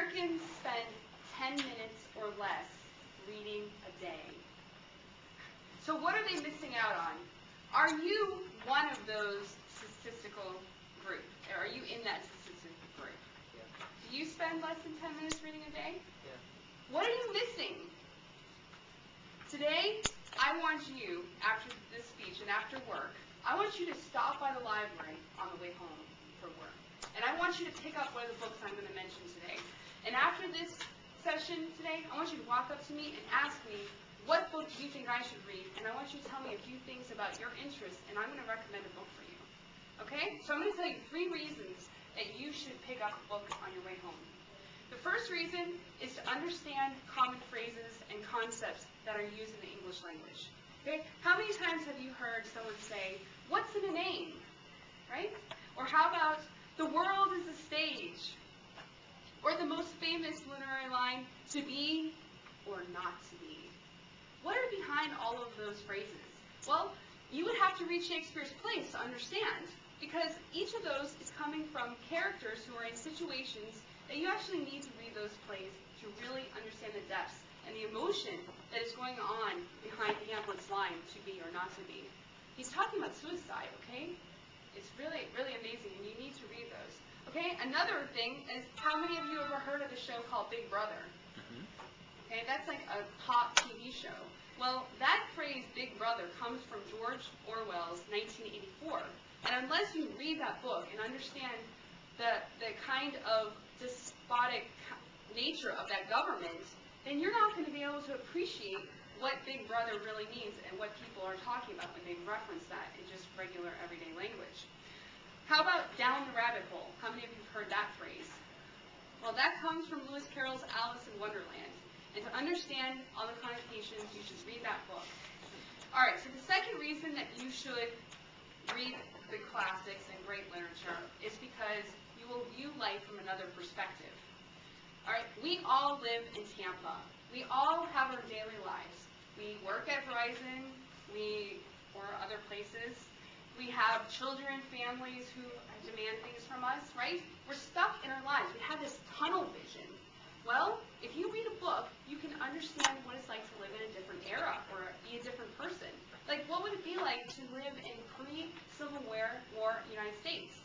Americans spend 10 minutes or less reading a day. So what are they missing out on? Are you one of those statistical group? Or are you in that statistical group? Yeah. Do you spend less than 10 minutes reading a day? Yeah. What are you missing? Today, I want you, after this speech and after work, I want you to stop by the library on the way home from work. And I want you to pick up one of the books I'm going to mention today. And after this session today, I want you to walk up to me and ask me, what book do you think I should read? And I want you to tell me a few things about your interests, and I'm going to recommend a book for you. Okay? So I'm going to tell you 3 reasons that you should pick up a book on your way home. The first reason is to understand common phrases and concepts that are used in the English language. Okay? How many times have you heard someone say, what's in a name? Right? Or how about, the world is a stage? Or the most famous literary line, to be or not to be. What are behind all of those phrases? Well, you would have to read Shakespeare's plays to understand, because each of those is coming from characters who are in situations that you actually need to read those plays to really understand the depths and the emotion that is going on behind Hamlet's line, to be or not to be. He's talking about suicide, okay? It's really, really amazing, and you need to read those. Okay, another thing is, how many of you have ever heard of a show called Big Brother? Okay, that's like a top TV show. Well, that phrase, Big Brother, comes from George Orwell's 1984. And unless you read that book and understand the kind of despotic nature of that government, then you're not going to be able to appreciate what Big Brother really means and what people are talking about when they reference that in just regular everyday language. How about down the rabbit hole? How many of you have heard that phrase? Well, that comes from Lewis Carroll's Alice in Wonderland. And to understand all the connotations, you should read that book. All right, so the second reason that you should read the classics and great literature is because you will view life from another perspective. All right, we all live in Tampa. We all have our daily lives. We work at Verizon, or other places. We have children, families who demand things from us, right? We're stuck in our lives. We have this tunnel vision. Well, if you read a book, you can understand what it's like to live in a different era or be a different person. Like, what would it be like to live in pre-Civil War United States?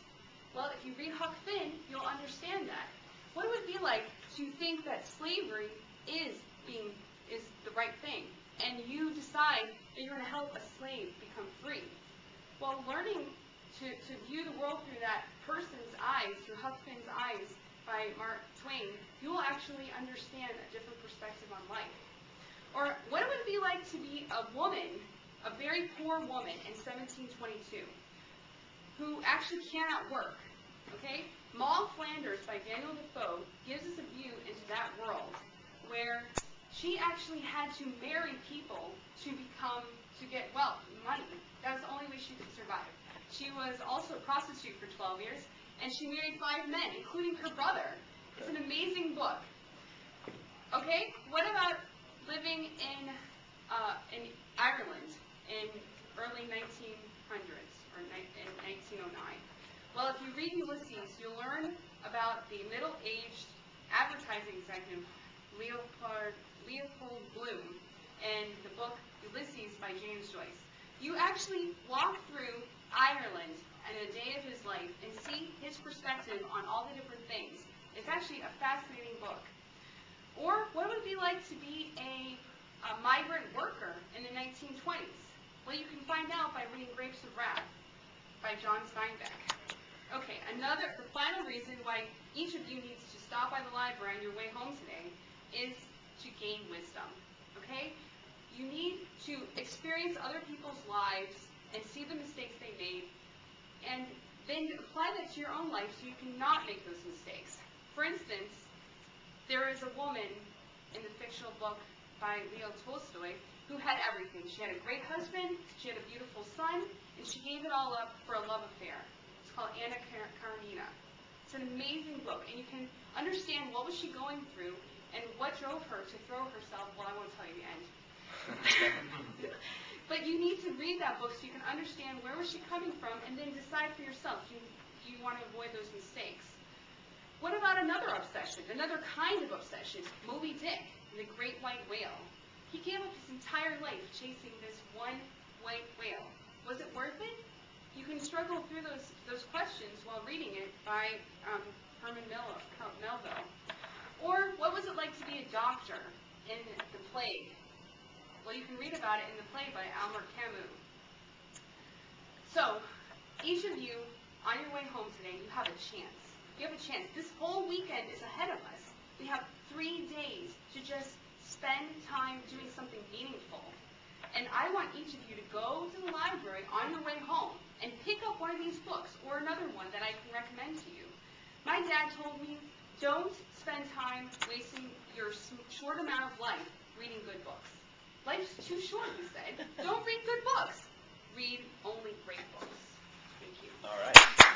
Well, if you read Huck Finn, you'll understand that. What it would be like to think that slavery is the right thing, and you decide that you're going to help a slave become free. Well, learning to view the world through that person's eyes, through Huck Finn's eyes, by Mark Twain, you will actually understand a different perspective on life. Or what it would be like to be a woman, a very poor woman in 1722, who actually cannot work. Okay? Maud Flanders by Daniel Defoe gives us a view into that world where she actually had to marry people to get wealth, money. That was the only way she could survive. She was also a prostitute for 12 years, and she married 5 men, including her brother. It's an amazing book. Okay, what about living in Ireland in early 1900s, or in 1909? Well, if you read Ulysses, you'll learn about the middle-aged advertising executive, Leopold Bloom, and the book Ulysses by James Joyce. You actually walk through Ireland in a day of his life and see his perspective on all the different things. It's actually a fascinating book. Or what would it be like to be a migrant worker in the 1920s? Well, you can find out by reading Grapes of Wrath by John Steinbeck. Okay, the final reason why each of you needs to stop by the library on your way home today is to gain wisdom. Okay? You need to experience other people's lives and see the mistakes they made, and then apply that to your own life so you cannot make those mistakes. For instance, there is a woman in the fictional book by Leo Tolstoy who had everything. She had a great husband, she had a beautiful son, and she gave it all up for a love affair. It's called Anna Karenina. It's an amazing book, and you can understand what was she going through and what drove her to throw herself. Well, I won't tell you the end. But you need to read that book so you can understand where was she coming from, and then decide for yourself, do you want to avoid those mistakes. What about another obsession, another kind of obsession? Moby Dick, the great white whale. He gave up his entire life chasing this one white whale. Was it worth it? You can struggle through those questions while reading it by Herman Melville. Or what was it like to be a doctor in the plague? Well, you can read about it in The Plague by Albert Camus. So, each of you, on your way home today, you have a chance. You have a chance. This whole weekend is ahead of us. We have 3 days to just spend time doing something meaningful. And I want each of you to go to the library on your way home and pick up one of these books or another one that I can recommend to you. My dad told me, don't spend time wasting your short amount of life reading good books. Life's too short, he said. Don't read good books. Read only great books. Thank you. All right.